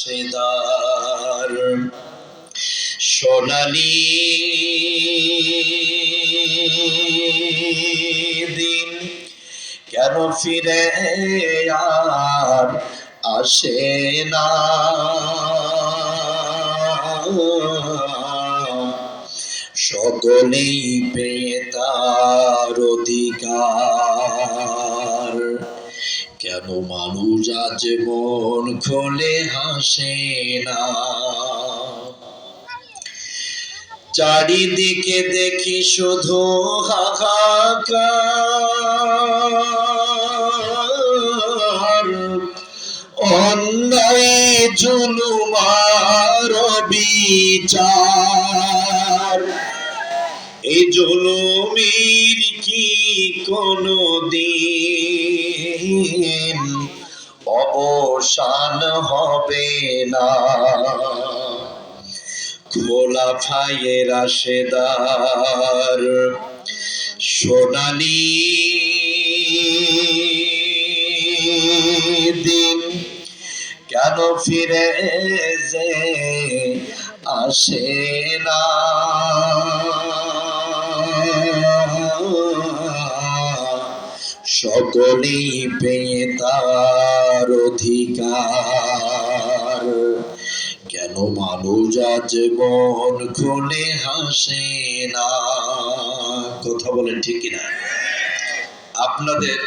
সেদার সোনালি দিন কেন ফিরে আর আসে না, সকলেই পেয়ে তার অধিকার, কেন মানুষ আজ মন খুলে হাসে না। চারিদিকে দেখি শুধু হাহাকার, অন্যায় জুলুম আর বিচার, এই জুলুমের কি কোনো দিন অবসান হবে না। খোলা ফাইয়ের আশেদার সোনালি দিন কেন ফিরে যে আসে না, সকলেই পেয়ে তার অধিকার, কেন মানুষ আজ মন খুলে হাসে না। কথা বলেন ঠিক কিনা? আপনাদের